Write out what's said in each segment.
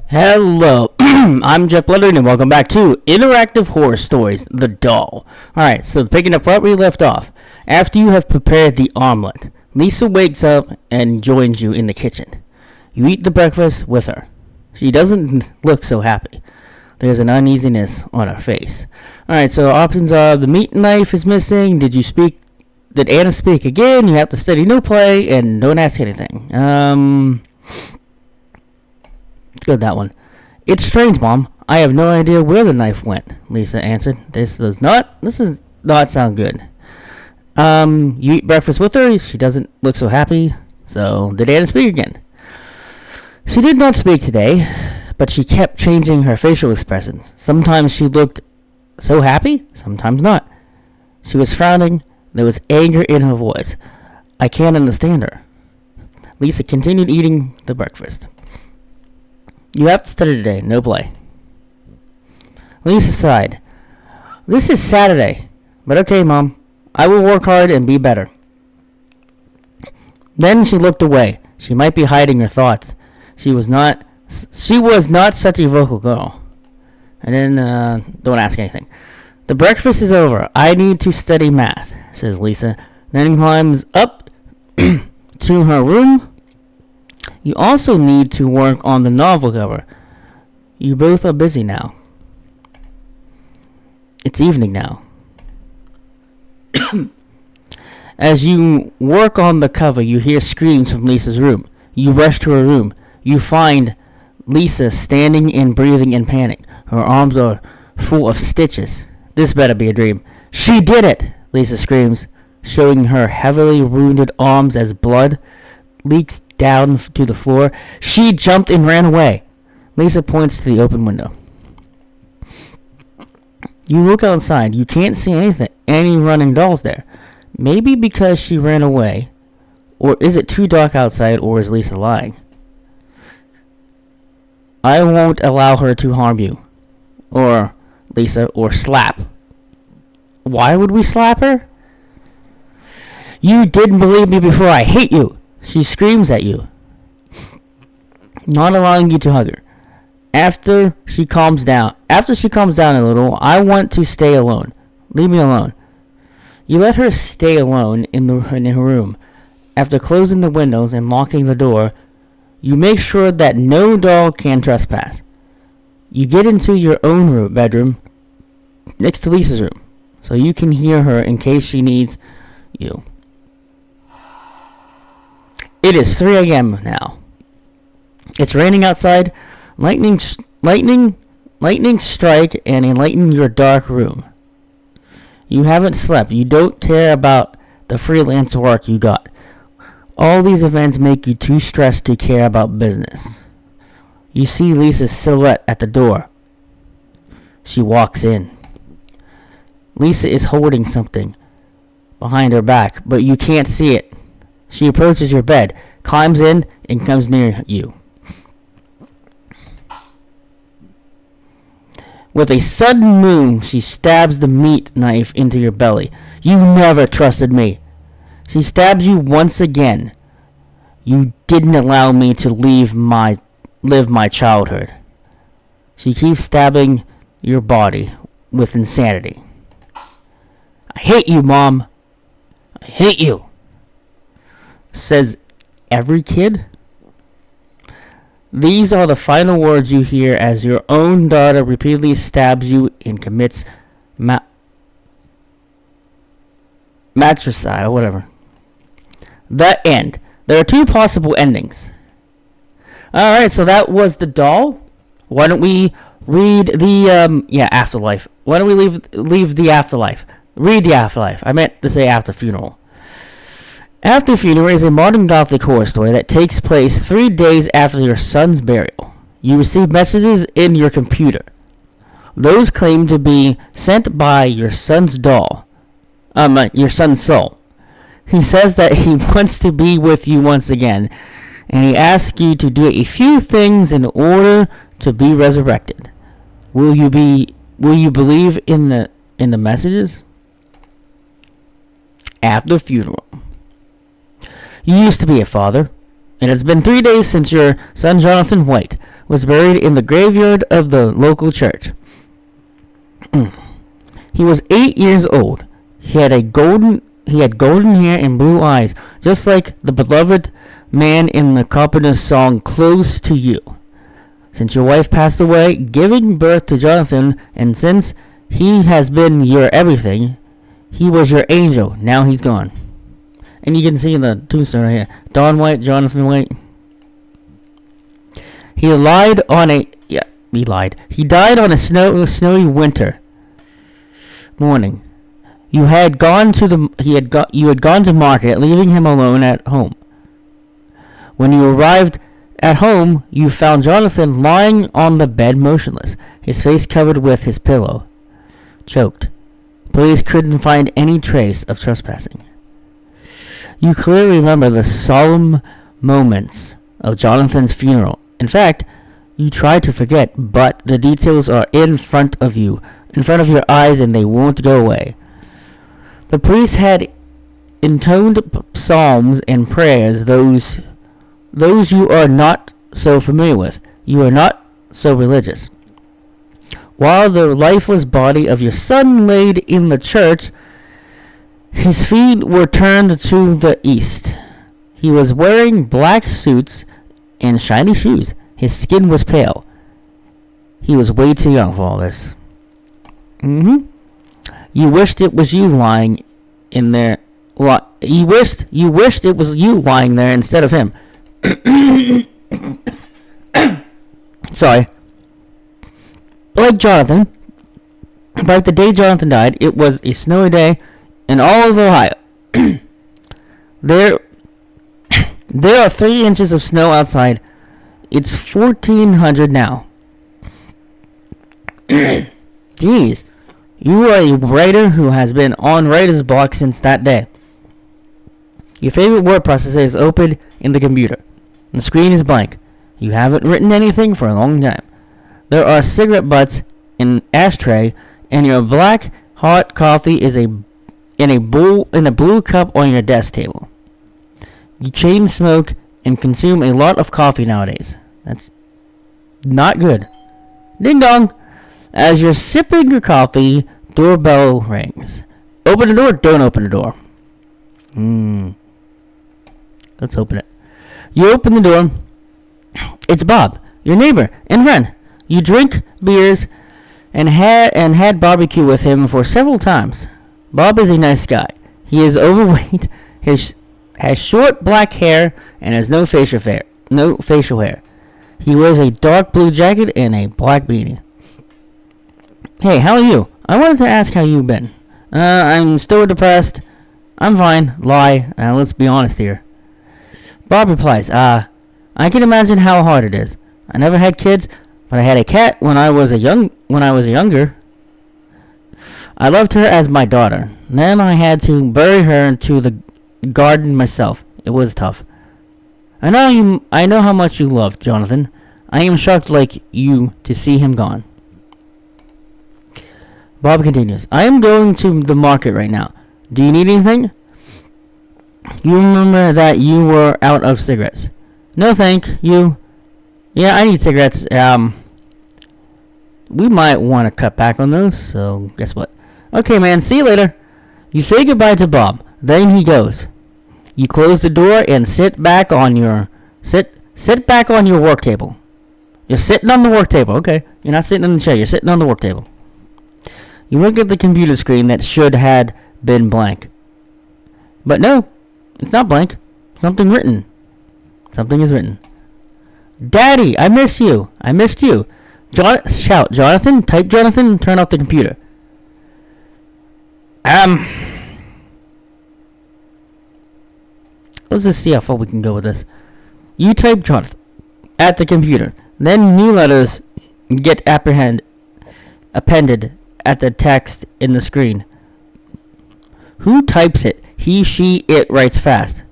Hello, I'm Jeff Leonard, and welcome back to Interactive Horror Stories, The Doll. Alright, so picking up right where we left off. After you have prepared the omelet, Lisa wakes up and joins you in the kitchen. You eat the breakfast with her. She doesn't look so happy. There's an uneasiness on her face. Alright, so options are the meat knife is missing. Did Anna speak again? You have to study no play and don't ask anything. Let's go with that one. It's strange, Mom. I have no idea where the knife went, Lisa answered. This does not sound good. You eat breakfast with her. She doesn't look so happy. So, did Anna speak again? She did not speak today, but she kept changing her facial expressions. Sometimes she looked so happy, sometimes not. She was frowning. There was anger in her voice. I can't understand her. Lisa continued eating the breakfast. You have to study today, no play. Lisa sighed. This is Saturday, but okay, Mom. I will work hard and be better. Then she looked away. She might be hiding her thoughts. She was not such a vocal girl. And then, don't ask anything. The breakfast is over. I need to study math, says Lisa. Then climbs up to her room. You also need to work on the novel cover. You both are busy now. It's evening now. As you work on the cover, you hear screams from Lisa's room. You rush to her room. You find Lisa standing and breathing in panic. Her arms are full of stitches. This better be a dream. She did it! Lisa screams, showing her heavily wounded arms as blood leaks down to the floor. She jumped and ran away. Lisa points to the open window. You look outside. You can't see any running dolls there. Maybe because she ran away. Or is it too dark outside, or is Lisa lying? I won't allow her to harm you. Or Lisa, or slap. Why would we slap her? You didn't believe me before. I hate you. She screams at you, not allowing you to hug her. After she calms down a little, I want to stay alone. Leave me alone. You let her stay alone in her room. After closing the windows and locking the door, you make sure that no doll can trespass. You get into your own bedroom next to Lisa's room, so you can hear her in case she needs you. It is 3 a.m. now. It's raining outside. Lightning strike and enlighten your dark room. You haven't slept. You don't care about the freelance work you got. All these events make you too stressed to care about business. You see Lisa's silhouette at the door. She walks in. Lisa is holding something behind her back, but you can't see it. She approaches your bed, climbs in, and comes near you. With a sudden move, she stabs the meat knife into your belly. You never trusted me. She stabs you once again. You didn't allow me to live my childhood. She keeps stabbing your body with insanity. I hate you, Mom. I hate you. Says every kid. These are the final words you hear as your own daughter repeatedly stabs you and commits matricide or whatever. The end. There are 2 possible endings. Alright, so that was The Doll. Why don't we read the afterlife? Why don't we leave the afterlife? Read the afterlife. I meant to say after funeral. After Funeral is a modern Gothic horror story that takes place 3 days after your son's burial. You receive messages in your computer. Those claim to be sent by your son's your son's soul. He says that he wants to be with you once again, and he asks you to do a few things in order to be resurrected. Will you believe in the messages? After Funeral. You used to be a father. It has been 3 days since your son Jonathan White was buried in the graveyard of the local church. He was 8 years old. He had golden hair and blue eyes, just like the beloved man in the Carpenter's song "Close to You." Since your wife passed away, giving birth to Jonathan, and since he has been your everything, he was your angel. Now he's gone. And you can see the tombstone right here. Don White, Jonathan White. He died on a snowy winter morning. You had gone to market, leaving him alone at home. When you arrived at home, you found Jonathan lying on the bed motionless, his face covered with his pillow, choked. Police couldn't find any trace of trespassing. You clearly remember the solemn moments of Jonathan's funeral. In fact, you try to forget, but the details are in front of your eyes, and they won't go away. The priest had intoned psalms and prayers, those you are not so familiar with. You are not so religious. While the lifeless body of your son laid in the church, his feet were turned to the east. He was wearing black suits and shiny shoes. His skin was pale. He was way too young for all this. You wished it was you lying in there. You wished it was you lying there instead of him. Sorry. Like the day Jonathan died, it was a snowy day in all of Ohio. There are 3 inches of snow outside. It's 1400 now. Jeez. You are a writer who has been on writer's block since that day. Your favorite word processor is open in the computer. The screen is blank. You haven't written anything for a long time. There are cigarette butts in an ashtray, and your black hot coffee is in a blue cup on your desk table. You chain smoke and consume a lot of coffee nowadays. That's not good. Ding dong! As you're sipping your coffee, doorbell rings. Open the door, don't open the door. Let's open it. You open the door. It's Bob, your neighbor and friend. You drink beers and had barbecue with him for several times. Bob is a nice guy. He is overweight, has short black hair, and has no facial hair. He wears a dark blue jacket and a black beanie. Hey, how are you? I wanted to ask how you've been. I'm still depressed. I'm fine. Lie. Let's be honest here. Bob replies, I can imagine how hard it is. I never had kids, but I had a cat when I was younger. I loved her as my daughter. Then I had to bury her into the garden myself. It was tough. I know how much you love Jonathan. I am shocked like you to see him gone. Bob continues, I am going to the market right now. Do you need anything? You remember that you were out of cigarettes. No, thank you. Yeah, I need cigarettes. We might want to cut back on those, so guess what? Okay, man, see you later. You say goodbye to Bob. Then he goes. You close the door and sit back on your work table. You're sitting on the work table, okay? You're not sitting in the chair. You're sitting on the work table. You look at the computer screen that should had been blank. But no, it's not blank. Something is written. Daddy, I miss you. I missed you. Shout, Jonathan. Type Jonathan. Turn off the computer. Let's just see how far we can go with this. You type Jonathan at the computer. Then new letters get appended at the text in the screen. Who types it? He, she, it writes fast.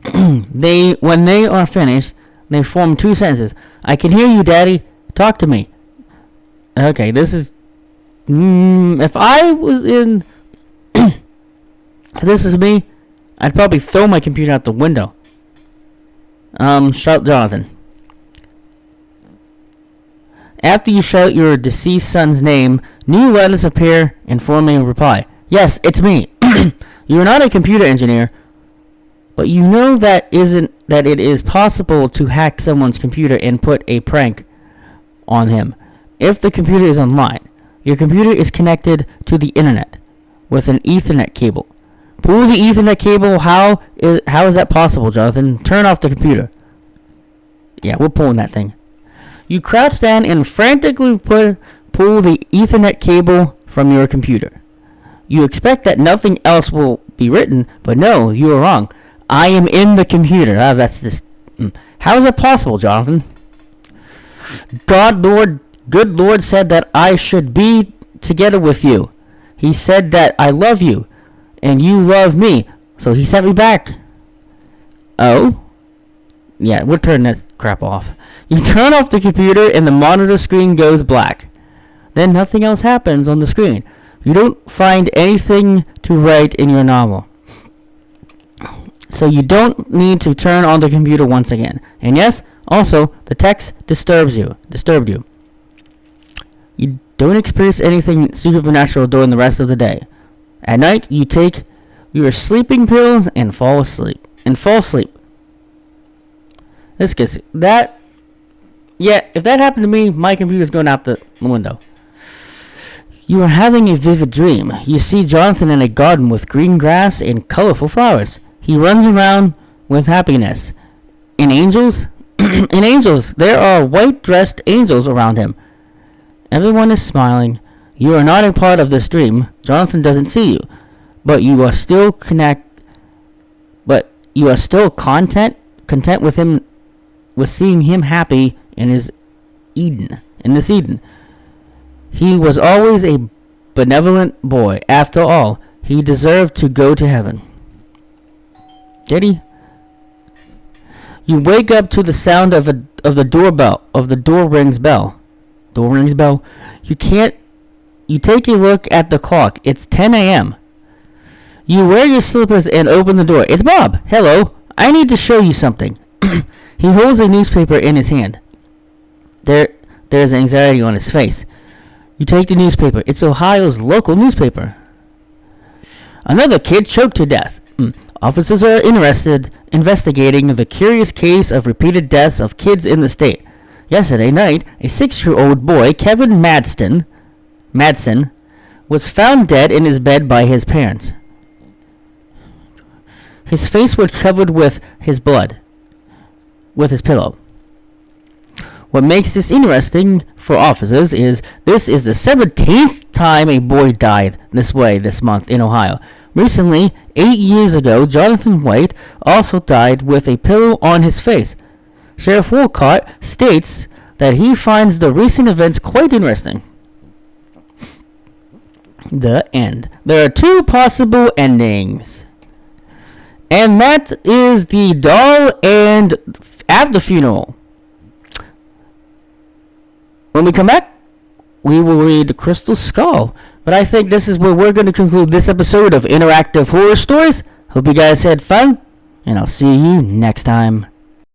When they are finished, they form 2 sentences. I can hear you, Daddy. Talk to me. Okay, this is... if I was in... if this is me, I'd probably throw my computer out the window. Shout Jonathan. After you shout your deceased son's name, new letters appear informing a reply. Yes, it's me. You are not a computer engineer, but you know that it is possible to hack someone's computer and put a prank on him. If the computer is online, your computer is connected to the internet with an Ethernet cable. Pull the Ethernet cable. How is that possible, Jonathan? Turn off the computer. Yeah, we're pulling that thing. You crouch down and frantically pull the Ethernet cable from your computer. You expect that nothing else will be written, but no, you are wrong. I am in the computer. That's just... How is that possible, Jonathan? Good Lord said that I should be together with you. He said that I love you, and you love me, so he sent me back. Oh? Yeah, we'll turn that crap off. You turn off the computer, and the monitor screen goes black. Then nothing else happens on the screen. You don't find anything to write in your novel. So you don't need to turn on the computer once again. And yes, also, the text disturbed you. You don't experience anything supernatural during the rest of the day. At night, you take your sleeping pills and fall asleep. This gets that. Yeah, if that happened to me, my computer's going out the window. You are having a vivid dream. You see Jonathan in a garden with green grass and colorful flowers. He runs around with happiness. And angels? There are white-dressed angels around him. Everyone is smiling. You are not a part of this dream. Jonathan doesn't see you. But you are still content with him, with seeing him happy in this Eden. He was always a benevolent boy. After all, he deserved to go to heaven. Did he? You wake up to the sound of the doorbell. The door rings bell. You take a look at the clock. It's 10 a.m. You wear your slippers and open the door. It's Bob. Hello. I need to show you something. He holds a newspaper in his hand. There's anxiety on his face. You take the newspaper. It's Ohio's local newspaper. Another kid choked to death. Officers are investigating the curious case of repeated deaths of kids in the state. Yesterday night, a 6-year-old boy, Kevin Madsen, was found dead in his bed by his parents. His face was covered with his blood, with his pillow. What makes this interesting for officers is this is the 17th time a boy died this way this month in Ohio. Recently, 8 years ago, Jonathan White also died with a pillow on his face. Sheriff Wolcott states that he finds the recent events quite interesting. The end. There are 2 possible endings. And that is the doll and after funeral. When we come back, we will read the Crystal Skull. But I think this is where we're going to conclude this episode of Interactive Horror Stories. Hope you guys had fun, and I'll see you next time.